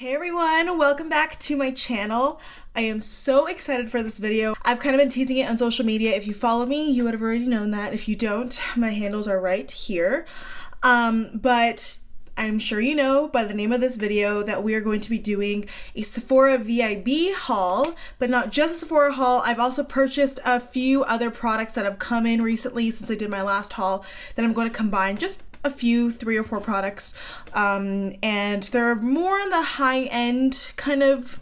Hey everyone, welcome back to my channel. I am so excited for this video. I've kind of been teasing it on social media. If you follow me, you would have already known that. If you don't, my handles are right here. But I'm sure you know by the name of this video that we are going to be doing a Sephora VIB haul, but not just a Sephora haul. I've also purchased a few other products that have come in recently since I did my last haul that I'm going to combine just a few, 3 or 4 products, and they're more on the high-end kind of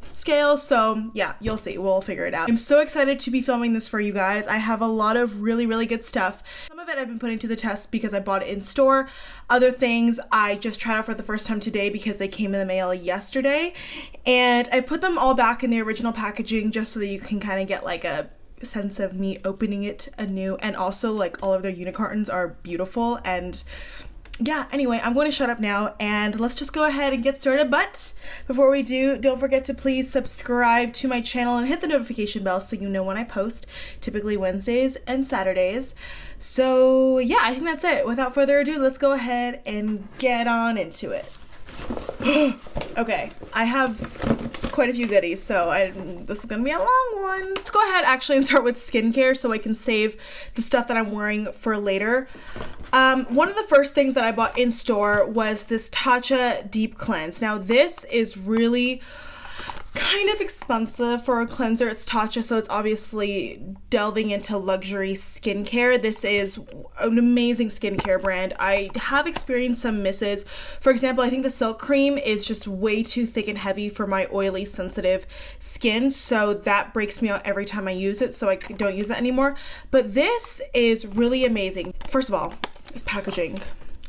scale, so yeah, you'll see, we'll figure it out. I'm so excited to be filming this for you guys. I have a lot of really good stuff. Some of it I've been putting to the test because I bought it in store. Other things I just tried out for the first time today because they came in the mail yesterday, and I put them all back in the original packaging just so that you can kind of get like a sense of me opening it anew. And also, like, all of their unicorns are beautiful. And yeah, anyway, I'm going to shut up now and let's just go ahead and get started. But before we do, don't forget to please subscribe to my channel and hit the notification bell so you know when I post, typically Wednesdays and Saturdays. So yeah, I think that's it. Without further ado, let's go ahead and get on into it. Okay, I have quite a few goodies, so this is gonna be a long one. Let's go ahead actually and start with skincare so I can save the stuff that I'm wearing for later. One of the first things that I bought in store was this Tatcha Deep Cleanse. Now this is really kind of expensive for a cleanser. It's Tatcha, so it's obviously delving into luxury skincare. This is an amazing skincare brand. I have experienced some misses. For example, I think the Silk Cream is just way too thick and heavy for my oily, sensitive skin, so that breaks me out every time I use it, so I don't use that anymore. But this is really amazing. First of all, this packaging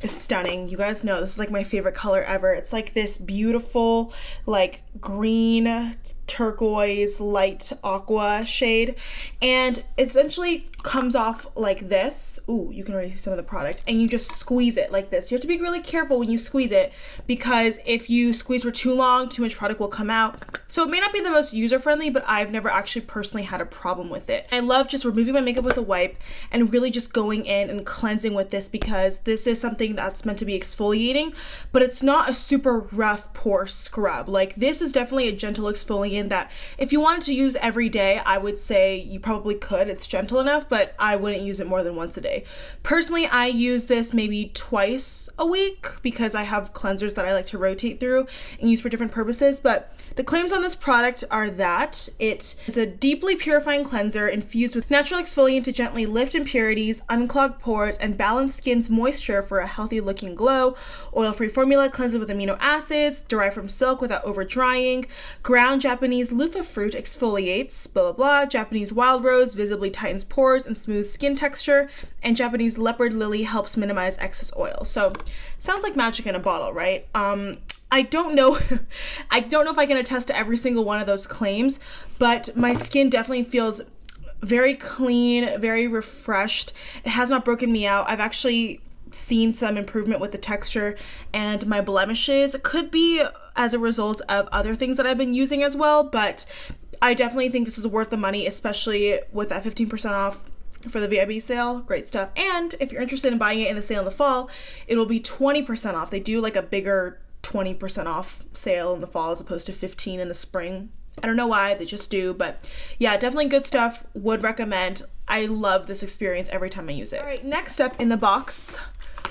is stunning. You guys know this is like my favorite color ever. It's like this beautiful like green turquoise light aqua shade, and it essentially comes off like this. Ooh, you can already see some of the product, and you just squeeze it like this. You have to be really careful when you squeeze it because if you squeeze for too long, too much product will come out. So it may not be the most user-friendly, but I've never actually personally had a problem with it. I love just removing my makeup with a wipe and really just going in and cleansing with this because this is something that's meant to be exfoliating, but it's not a super rough pore scrub. Like, this is definitely a gentle exfoliant that if you wanted to use every day, I would say you probably could. It's gentle enough, but I wouldn't use it more than once a day. Personally, I use this maybe twice a week because I have cleansers that I like to rotate through and use for different purposes. But the claims on this product are that it is a deeply purifying cleanser infused with natural exfoliant to gently lift impurities, unclog pores, and balance skin's moisture for a healthy looking glow. Oil-free formula cleanses with amino acids derived from silk without over drying. Ground Japanese loofah fruit exfoliates, blah blah blah. Japanese wild rose visibly tightens pores and smooths skin texture. And Japanese leopard lily helps minimize excess oil. So sounds like magic in a bottle, right? I don't know I don't know if I can attest to every single one of those claims, but my skin definitely feels very clean, very refreshed. It has not broken me out. I've actually seen some improvement with the texture and my blemishes. It could be as a result of other things that I've been using as well, but I definitely think this is worth the money, especially with that 15% off for the VIB sale. Great stuff. And if you're interested in buying it in the sale in the fall, it will be 20% off. They do like a bigger 20% off sale in the fall as opposed to 15 in the spring. I don't know why, they just do, but yeah, definitely good stuff. Would recommend. I love this experience every time I use it. All right, next up in the box,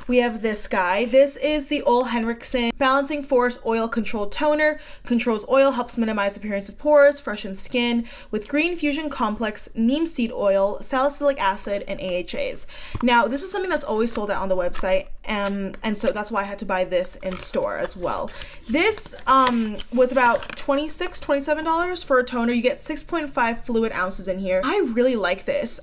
we have this guy. This is the OleHenriksen Balancing Force Oil Control Toner. Controls oil, helps minimize appearance of pores, freshens skin with Green Fusion Complex, neem seed oil, salicylic acid, and AHAs. Now, this is something that's always sold out on the website, and so that's why I had to buy this in store as well. This was about $26, $27 for a toner. You get 6.5 fluid ounces in here. I really like this.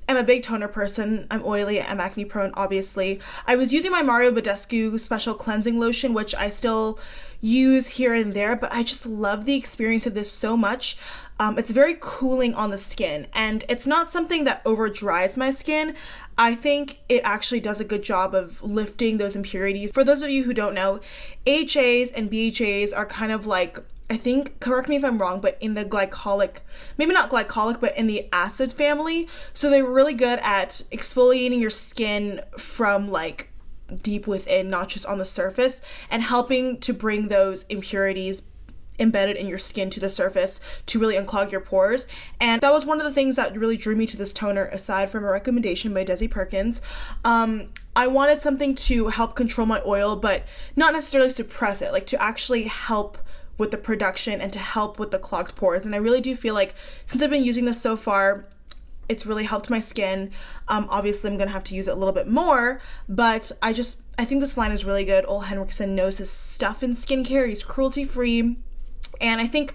I'm a big toner person. I'm oily, I'm acne prone, obviously. I was using my Mario Badescu special cleansing lotion, which I still use here and there, but I just love the experience of this so much. It's very cooling on the skin, and it's not something that over dries my skin. I think it actually does a good job of lifting those impurities. For those of you who don't know, AHAs and BHAs are kind of like, I think, correct me if I'm wrong, but in the glycolic, maybe not glycolic, but in the acid family. So they're really good at exfoliating your skin from like deep within, not just on the surface, and helping to bring those impurities embedded in your skin to the surface to really unclog your pores. And that was one of the things that really drew me to this toner, aside from a recommendation by Desi Perkins. I wanted something to help control my oil, but not necessarily suppress it, like to actually help with the production and to help with the clogged pores. And I really do feel like since I've been using this so far, it's really helped my skin. Obviously I'm gonna have to use it a little bit more, but I think this line is really good. OleHenriksen knows his stuff in skincare. He's cruelty-free. And I think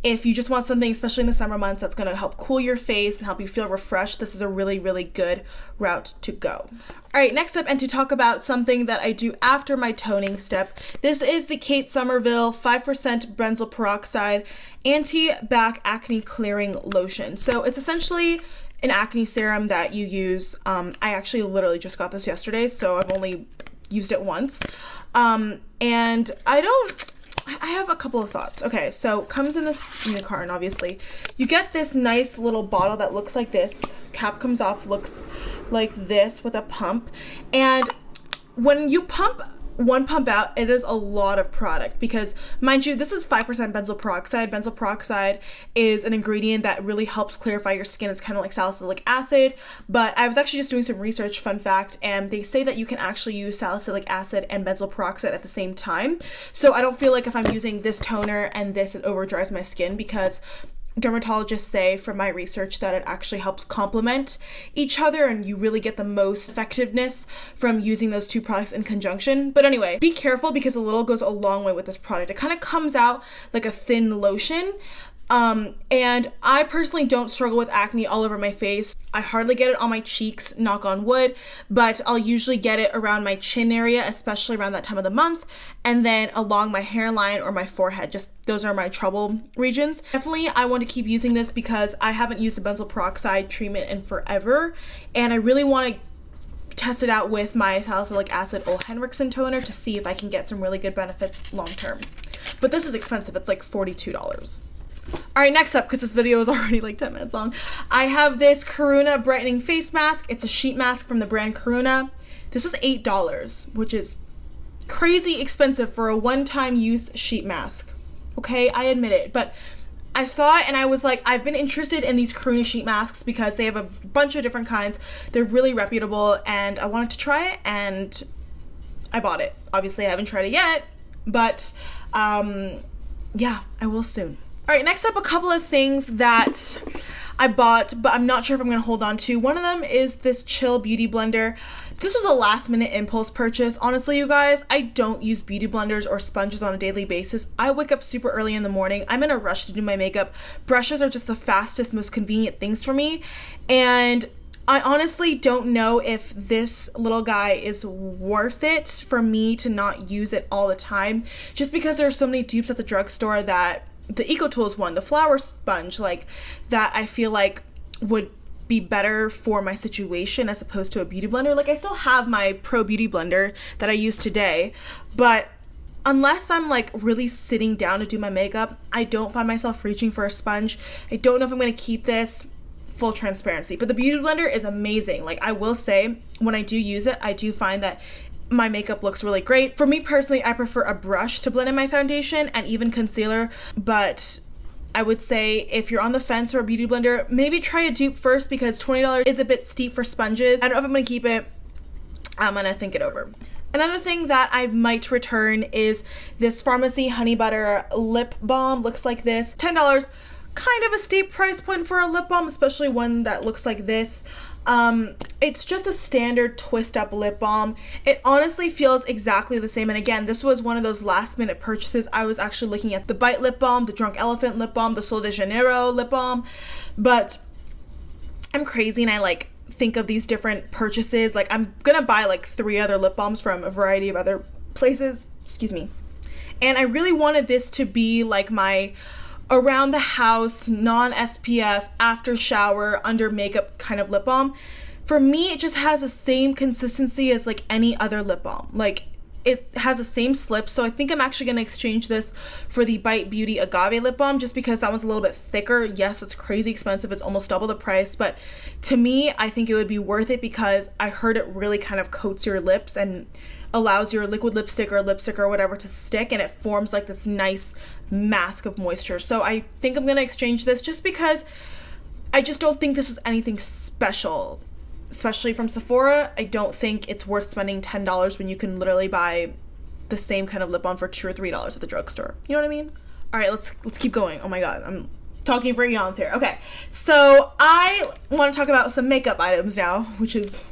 if you just want something, especially in the summer months, that's going to help cool your face and help you feel refreshed, this is a really, really good route to go. All right, next up, and to talk about something that I do after my toning step, this is the Ciate Somerville 5% benzoyl peroxide anti-back acne clearing lotion. So it's essentially an acne serum that you use. I actually literally just got this yesterday, so I've only used it once. And I have a couple of thoughts. Okay, so comes in this unicorn, obviously. You get this nice little bottle that looks like this. Cap comes off, looks like this with a pump. And when you pump one pump out, it is a lot of product because, mind you, this is 5% benzoyl peroxide. Benzoyl peroxide is an ingredient that really helps clarify your skin. It's kind of like salicylic acid, but I was actually just doing some research, fun fact, and they say that you can actually use salicylic acid and benzoyl peroxide at the same time. So I don't feel like if I'm using this toner and this, it over dries my skin, because dermatologists say from my research that it actually helps complement each other and you really get the most effectiveness from using those two products in conjunction. But anyway, be careful because a little goes a long way with this product. It kind of comes out like a thin lotion. And I personally don't struggle with acne all over my face. I hardly get it on my cheeks, knock on wood, but I'll usually get it around my chin area, especially around that time of the month, and then along my hairline or my forehead. Just those are my trouble regions. Definitely I want to keep using this because I haven't used a benzoyl peroxide treatment in forever, and I really want to test it out with my salicylic acid OleHenriksen toner to see if I can get some really good benefits long term. But this is expensive. It's like $42. All right, next up, because this video is already like 10 minutes long, I have this Karuna Brightening Face Mask. It's a sheet mask from the brand Karuna. This was $8, which is crazy expensive for a one-time use sheet mask. Okay, I admit it, but I saw it and I was like, I've been interested in these Karuna sheet masks because they have a bunch of different kinds. They're really reputable and I wanted to try it and I bought it. Obviously, I haven't tried it yet, but yeah, I will soon. All right, next up, a couple of things that I bought, but I'm not sure if I'm gonna hold on to. One of them is this Chill Beauty Blender. This was a last minute impulse purchase. Honestly, you guys, I don't use beauty blenders or sponges on a daily basis. I wake up super early in the morning. I'm in a rush to do my makeup. Brushes are just the fastest, most convenient things for me. And I honestly don't know if this little guy is worth it for me to not use it all the time, just because there are so many dupes at the drugstore that the EcoTools one, the flower sponge, like that I feel like would be better for my situation as opposed to a beauty blender. Like I still have my Pro Beauty Blender that I use today, but unless I'm like really sitting down to do my makeup, I don't find myself reaching for a sponge. I don't know if I'm gonna keep this, full transparency, but the Beauty Blender is amazing. Like I will say, when I do use it, I do find that my makeup looks really great. For me personally, I prefer a brush to blend in my foundation and even concealer, but I would say if you're on the fence for a beauty blender, maybe try a dupe first because $20 is a bit steep for sponges. I don't know if I'm gonna keep it. I'm gonna think it over. Another thing that I might return is this Farmacy Honey Butter Lip Balm. Looks like this, $10. Kind of a steep price point for a lip balm, especially one that looks like this. It's just a standard twist up lip balm. It honestly feels exactly the same. And again, this was one of those last minute purchases. I was actually looking at the Bite lip balm, the Drunk Elephant lip balm, the Sol de Janeiro lip balm, but I'm crazy and I like think of these different purchases. Like I'm gonna buy like 3 other lip balms from a variety of other places, excuse me. And I really wanted this to be like my around the house, non-SPF, after shower, under makeup kind of lip balm. For me, it just has the same consistency as like any other lip balm. Like it has the same slip, so I think I'm actually gonna exchange this for the Bite Beauty Agave lip balm just because that one's a little bit thicker. Yes, it's crazy expensive, it's almost double the price, but to me, I think it would be worth it because I heard it really kind of coats your lips and allows your liquid lipstick or whatever to stick, and it forms like this nice mask of moisture. So I think I'm gonna exchange this just because I just don't think this is anything special, especially from Sephora. I don't think it's worth spending $10 when you can literally buy the same kind of lip balm for $2 or $3 at the drugstore. You know what I mean? All right, let's keep going. Oh my God, I'm talking for eons here. Okay, so I want to talk about some makeup items now, which is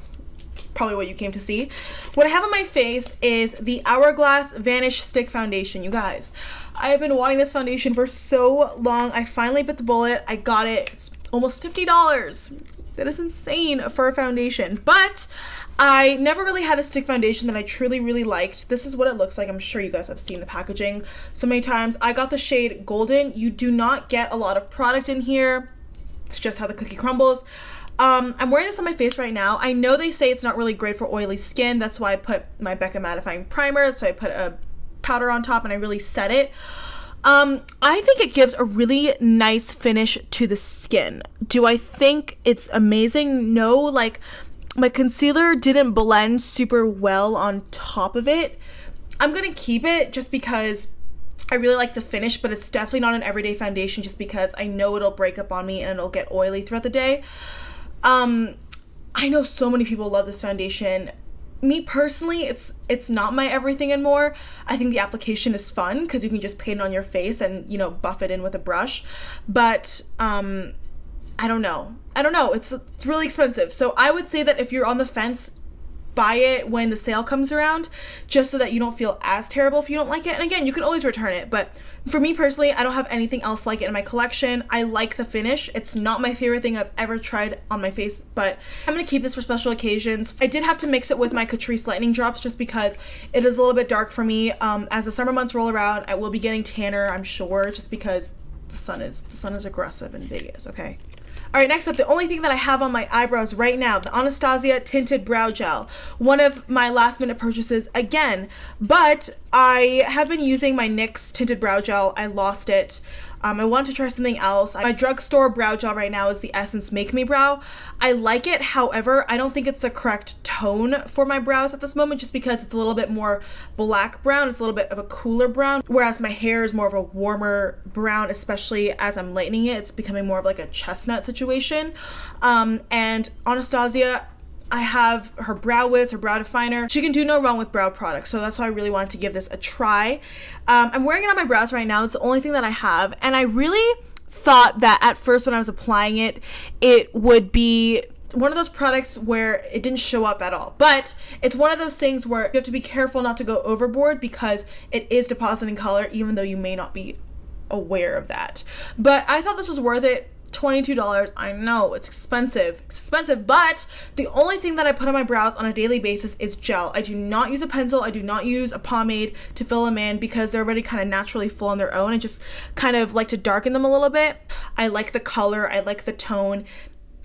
probably what you came to see. What I have on my face is the Hourglass Vanish Stick Foundation. You guys, I have been wanting this foundation for so long. I finally bit the bullet. I got it. It's almost $50. That is insane for a foundation, but I never really had a stick foundation that I truly really liked. This is what it looks like. I'm sure you guys have seen the packaging so many times. I got the shade Golden. You do not get a lot of product in here. It's just how the cookie crumbles. I'm wearing this on my face right now. I know they say it's not really great for oily skin. That's why I put my Becca Mattifying Primer. So I put a powder on top and I really set it. I think it gives a really nice finish to the skin. Do I think it's amazing? No, like my concealer didn't blend super well on top of it. I'm gonna keep it just because I really like the finish, but it's definitely not an everyday foundation just because I know it'll break up on me and it'll get oily throughout the day. I know so many people love this foundation. Me personally, it's not my everything and more. I think the application is fun because you can just paint it on your face and, you know, buff it in with a brush. But I don't know. It's really expensive. So I would say that if you're on the fence, buy it when the sale comes around, just so that you don't feel as terrible if you don't like it. And again, you can always return it, but for me personally, I don't have anything else like it in my collection. I like the finish. It's not my favorite thing I've ever tried on my face, but I'm gonna keep this for special occasions. I did have to mix it with my Catrice Lightning Drops just because it is a little bit dark for me. As the summer months roll around, I will be getting tanner, I'm sure, just because the sun is aggressive in Vegas, okay? All right, next up, the only thing that I have on my eyebrows right now, the Anastasia Tinted Brow Gel. One of my last minute purchases again, but I have been using my NYX Tinted Brow Gel. I lost it. I wanted to try something else. My drugstore brow gel right now is the Essence Make Me Brow. I like it, however, I don't think it's the correct tone for my brows at this moment just because it's a little bit more black brown. It's a little bit of a cooler brown, whereas my hair is more of a warmer brown, especially as I'm lightening it. It's becoming more of like a chestnut situation. And Anastasia, I have her Brow Wiz, her brow definer. She can do no wrong with brow products, so that's why I really wanted to give this a try. I'm wearing it on my brows right now. It's the only thing that I have, and I really thought that at first when I was applying it, it would be one of those products where it didn't show up at all. But it's one of those things where you have to be careful not to go overboard because it is depositing color, even though you may not be aware of that. But I thought this was worth it. $22. I know it's expensive, but the only thing that I put on my brows on a daily basis is gel. I do not use a pencil. I do not use a pomade to fill them in because they're already kind of naturally full on their own and just kind of like to darken them a little bit. I like the color. I like the tone.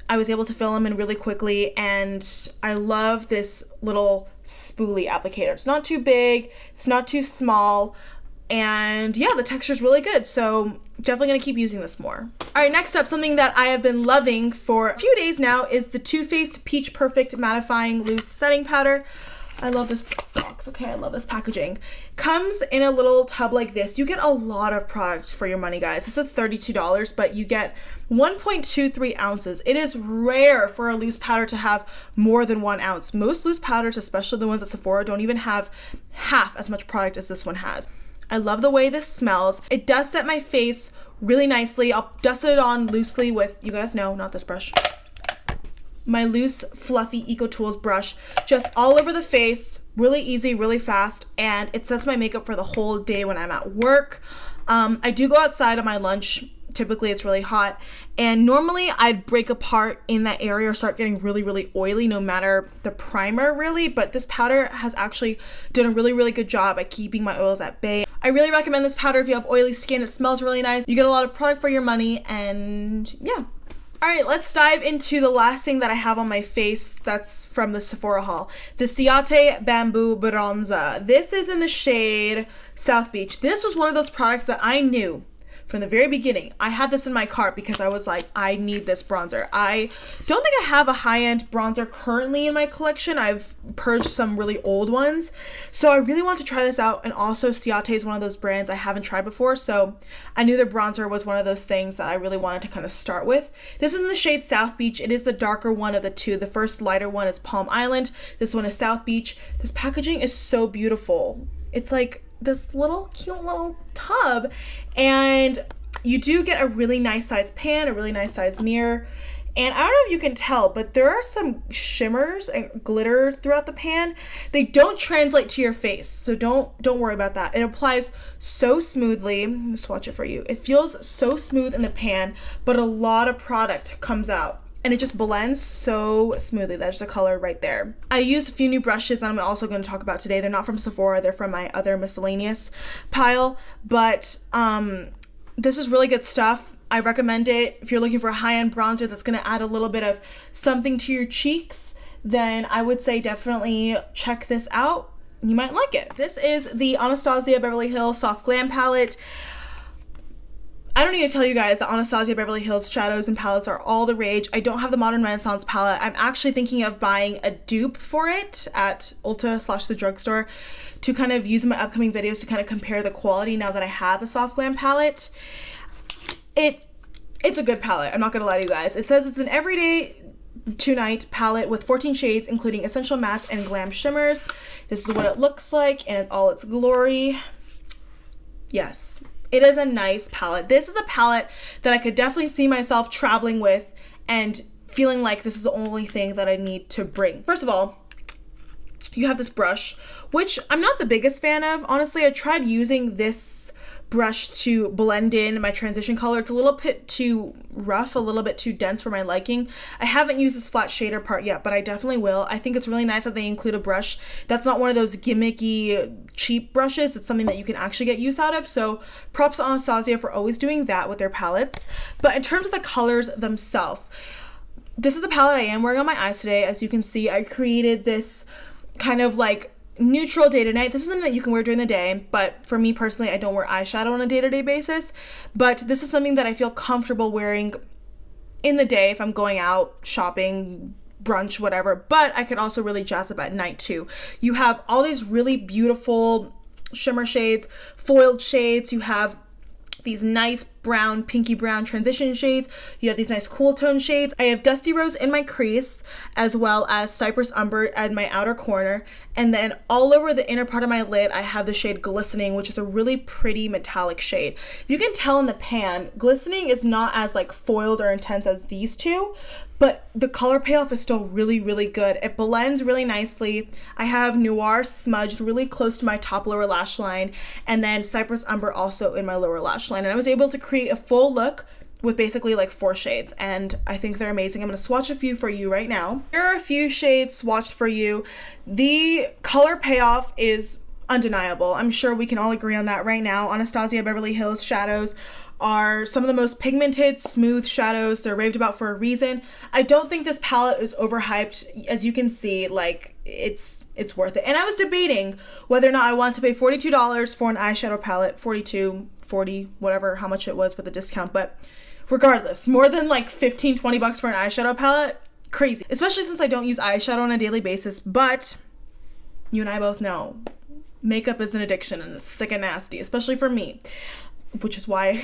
I was able to fill them in really quickly, and I love this little spoolie applicator. It's not too big. It's not too small. And yeah, the texture is really good, so definitely gonna keep using this more. All right, next up, something that I have been loving for a few days now is the Too Faced Peach Perfect Mattifying Loose Setting Powder. I love this box, okay, I love this packaging. Comes in a little tub like this. You get a lot of product for your money, guys. This is $32, but you get 1.23 ounces. It is rare for a loose powder to have more than 1 ounce. Most loose powders, especially the ones at Sephora, don't even have half as much product as this one has. I love the way this smells. It does set my face really nicely. I'll dust it on loosely with, you guys know, not this brush, my loose, fluffy EcoTools brush, just all over the face, really easy, really fast, and it sets my makeup for the whole day when I'm at work. I do go outside on my lunch. Typically it's really hot, and normally I'd break apart in that area or start getting really, really oily no matter the primer really, but this powder has actually done a really, really good job at keeping my oils at bay. I really recommend this powder if you have oily skin. It smells really nice. You get a lot of product for your money, and yeah. All right, let's dive into the last thing that I have on my face that's from the Sephora haul. The Ciate Bamboo Bronzer. This is in the shade South Beach. This was one of those products that I knew from the very beginning. I had this in my cart because I was like, I need this bronzer. I don't think I have a high-end bronzer currently in my collection. I've purged some really old ones. So I really want to try this out. And also Ciate is one of those brands I haven't tried before. So I knew the bronzer was one of those things that I really wanted to kind of start with. This is in the shade South Beach. It is the darker one of the two. The first lighter one is Palm Island. This one is South Beach. This packaging is so beautiful. It's like this little cute little tub, and you do get a really nice size pan, a really nice size mirror. And I don't know if you can tell, but there are some shimmers and glitter throughout the pan. They don't translate to your face, so don't worry about that. It applies so smoothly. Let me swatch it for you. It feels so smooth in the pan, but a lot of product comes out. And it just blends so smoothly. That's the color right there. I used a few new brushes that I'm also going to talk about today. They're not from Sephora. They're from my other miscellaneous pile. But this is really good stuff. I recommend it. If you're looking for a high-end bronzer that's going to add a little bit of something to your cheeks, then I would say definitely check this out. You might like it. This is the Anastasia Beverly Hills Soft Glam Palette. I don't need to tell you guys that Anastasia Beverly Hills shadows and palettes are all the rage. I don't have the Modern Renaissance palette. I'm actually thinking of buying a dupe for it at Ulta / the drugstore to kind of use in my upcoming videos to kind of compare the quality now that I have the Soft Glam palette. It's a good palette. I'm not going to lie to you guys. It says it's an everyday to-night palette with 14 shades, including essential mattes and glam shimmers. This is what it looks like in all its glory. Yes. It is a nice palette. This is a palette that I could definitely see myself traveling with and feeling like this is the only thing that I need to bring. First of all, you have this brush, which I'm not the biggest fan of. Honestly, I tried using this brush to blend in my transition color. It's a little bit too rough, a little bit too dense for my liking. I haven't used this flat shader part yet, but I definitely will. I think it's really nice that they include a brush that's not one of those gimmicky cheap brushes. It's something that you can actually get use out of. So props to Anastasia for always doing that with their palettes. But in terms of the colors themselves, this is the palette I am wearing on my eyes today. As you can see, I created this kind of like neutral day to night. This is something that you can wear during the day, but for me personally, I don't wear eyeshadow on a day-to-day basis. But this is something that I feel comfortable wearing in the day if I'm going out shopping, brunch, whatever. But I could also really jazz up at night too. You have all these really beautiful shimmer shades, foiled shades. You have these nice brown, pinky brown transition shades. You have these nice cool tone shades. I have Dusty Rose in my crease, as well as Cypress Umber at my outer corner. And then all over the inner part of my lid, I have the shade Glistening, which is a really pretty metallic shade. You can tell in the pan, Glistening is not as like foiled or intense as these two, but the color payoff is still really, really good. It blends really nicely. I have Noir smudged really close to my top lower lash line, and then Cypress Umber also in my lower lash line. And I was able to create a full look with basically like 4 shades, and I think they're amazing. I'm gonna swatch a few for you right now. Here are a few shades swatched for you. The color payoff is undeniable. I'm sure we can all agree on that right now. Anastasia Beverly Hills shadows are some of the most pigmented, smooth shadows. They're raved about for a reason. I don't think this palette is overhyped. As you can see, like it's worth it. And I was debating whether or not I want to pay $42 for an eyeshadow palette, $42, $40, whatever, how much it was with the discount. But regardless, more than like 15, 20 bucks for an eyeshadow palette, crazy. Especially since I don't use eyeshadow on a daily basis, but you and I both know makeup is an addiction and it's sick and nasty, especially for me. Which is why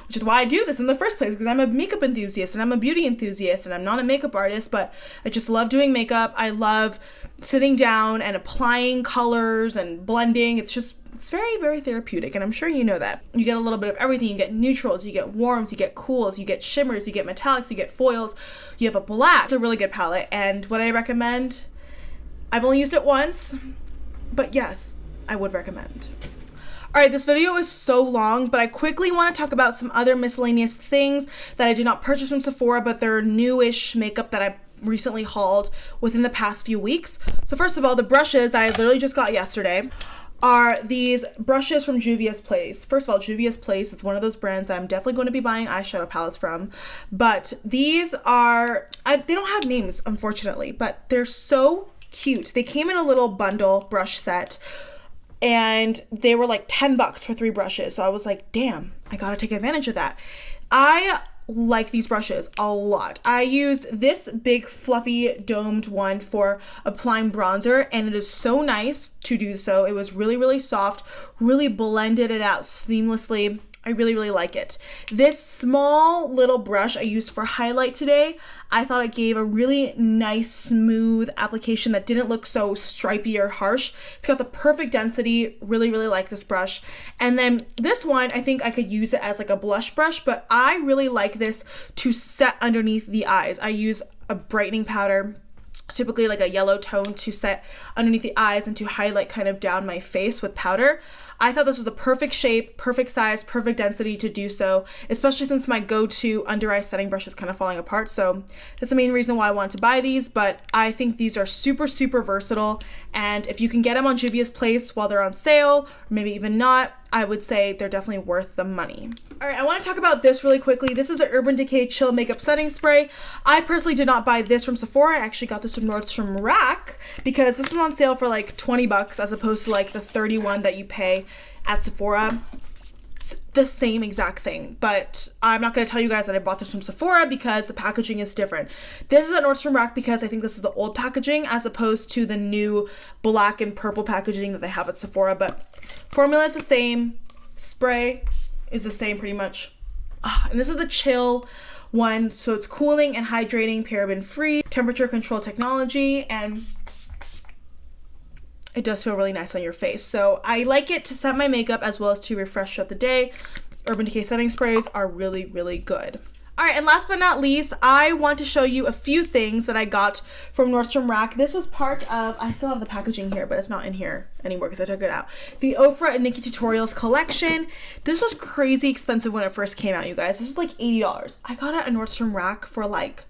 I do this in the first place, because I'm a makeup enthusiast and I'm a beauty enthusiast and I'm not a makeup artist, but I just love doing makeup. I love sitting down and applying colors and blending. It's very, very therapeutic, and I'm sure you know that. You get a little bit of everything. You get neutrals, you get warms, you get cools, you get shimmers, you get metallics, you get foils, you have a black. It's a really good palette, and what I recommend, I've only used it once, but yes, I would recommend. Alright, this video is so long, but I quickly want to talk about some other miscellaneous things that I did not purchase from Sephora, but they're newish makeup that I recently hauled within the past few weeks. So first of all, the brushes that I literally just got yesterday are these brushes from Juvia's Place. First of all, Juvia's Place is one of those brands that I'm definitely going to be buying eyeshadow palettes from, but these are, they don't have names, unfortunately, but they're so cute. They came in a little bundle brush set. and they were like 10 bucks for 3 brushes. So I was like, damn, I gotta take advantage of that. I like these brushes a lot. I used this big fluffy domed one for applying bronzer, and it is so nice to do so. It was really, really soft, really blended it out seamlessly. I really, really like it. This small little brush I used for highlight today, I thought it gave a really nice, smooth application that didn't look so stripy or harsh. It's got the perfect density. Really, really like this brush. And then this one, I think I could use it as like a blush brush, but I really like this to set underneath the eyes. I use a brightening powder, typically like a yellow tone, to set underneath the eyes and to highlight kind of down my face with powder. I thought this was the perfect shape, perfect size, perfect density to do so, especially since my go-to under eye setting brush is kind of falling apart. So that's the main reason why I wanted to buy these, but I think these are super, super versatile. And if you can get them on Juvia's Place while they're on sale, or maybe even not, I would say they're definitely worth the money. All right, I want to talk about this really quickly. This is the Urban Decay Chill Makeup Setting Spray. I personally did not buy this from Sephora. I actually got this from Nordstrom Rack because this is on sale for like 20 bucks as opposed to like the 31 that you pay at Sephora. It's the same exact thing, but I'm not going to tell you guys that I bought this from Sephora because the packaging is different. This is at Nordstrom Rack because I think this is the old packaging as opposed to the new black and purple packaging that they have at Sephora, but formula is the same, spray is the same pretty much. And this is the Chill one, so it's cooling and hydrating, paraben free, temperature control technology, and it does feel really nice on your face. So I like it to set my makeup as well as to refresh throughout the day. Urban Decay setting sprays are really, really good. All right, and last but not least, I want to show you a few things that I got from Nordstrom Rack. This was part of, I still have the packaging here, but it's not in here anymore because I took it out. The Ofra and NikkieTutorials collection. This was crazy expensive when it first came out, you guys. This was like $80. I got it at Nordstrom Rack for like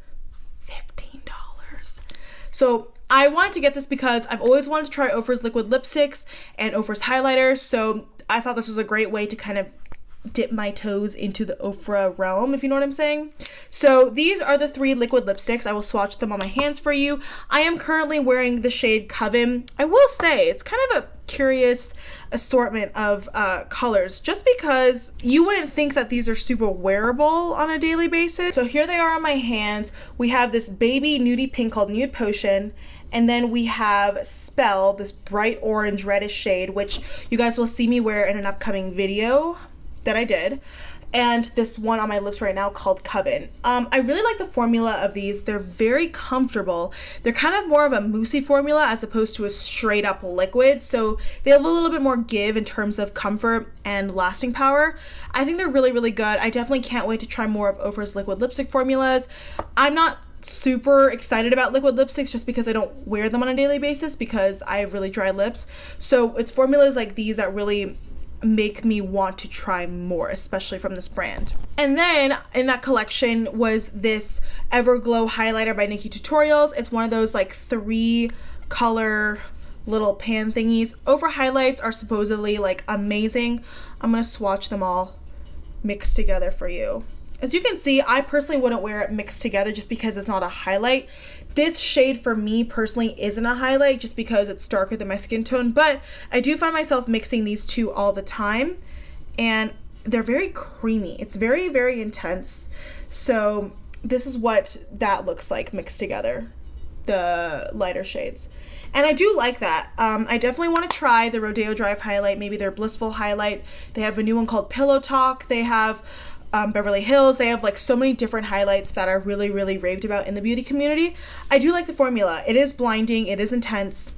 $15. So I wanted to get this because I've always wanted to try Ofra's liquid lipsticks and Ofra's highlighters. So I thought this was a great way to kind of dip my toes into the Ofra realm, if you know what I'm saying. So these are the 3 liquid lipsticks. I will swatch them on my hands for you. I am currently wearing the shade Coven. I will say it's kind of a curious assortment of colors just because you wouldn't think that these are super wearable on a daily basis. So here they are on my hands. We have this baby nudie pink called Nude Potion. And then we have Spell, this bright orange reddish shade, which you guys will see me wear in an upcoming video that I did, and this one on my lips right now called Coven. I really like the formula of these. They're very comfortable. They're kind of more of a moussey formula as opposed to a straight up liquid, so they have a little bit more give in terms of comfort and lasting power. I think they're really, really good. I definitely can't wait to try more of Ofra's liquid lipstick formulas. I'm not super excited about liquid lipsticks just because I don't wear them on a daily basis because I have really dry lips. So it's formulas like these that really make me want to try more, especially from this brand. And then in that collection was this Everglow highlighter by NikkieTutorials. It's one of those like 3 color little pan thingies. Ofra highlights are supposedly like amazing. I'm gonna swatch them all mixed together for you. As you can see, I personally wouldn't wear it mixed together just because it's not a highlight. This shade for me personally isn't a highlight just because it's darker than my skin tone, but I do find myself mixing these 2 all the time, and they're very creamy. It's very, very intense. So this is what that looks like mixed together, the lighter shades. And I do like that. I definitely want to try the Rodeo Drive highlight, maybe their Blissful highlight. They have a new one called Pillow Talk. They have Beverly Hills. They have like so many different highlights that are really, really raved about in the beauty community. I do like the formula. It is blinding, it is intense,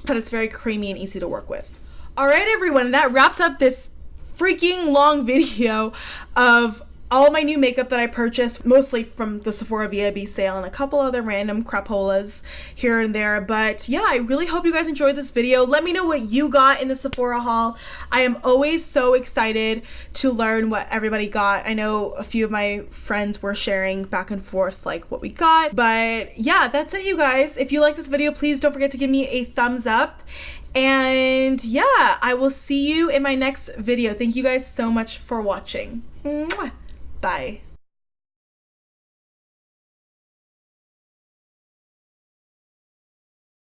but it's very creamy and easy to work with. All right, everyone, that wraps up this freaking long video of all my new makeup that I purchased, mostly from the Sephora VIB sale and a couple other random crapolas here and there. But yeah, I really hope you guys enjoyed this video. Let me know what you got in the Sephora haul. I am always so excited to learn what everybody got. I know a few of my friends were sharing back and forth like what we got. But yeah, that's it, you guys. If you like this video, please don't forget to give me a thumbs up. And yeah, I will see you in my next video. Thank you guys so much for watching. Mwah. Bye.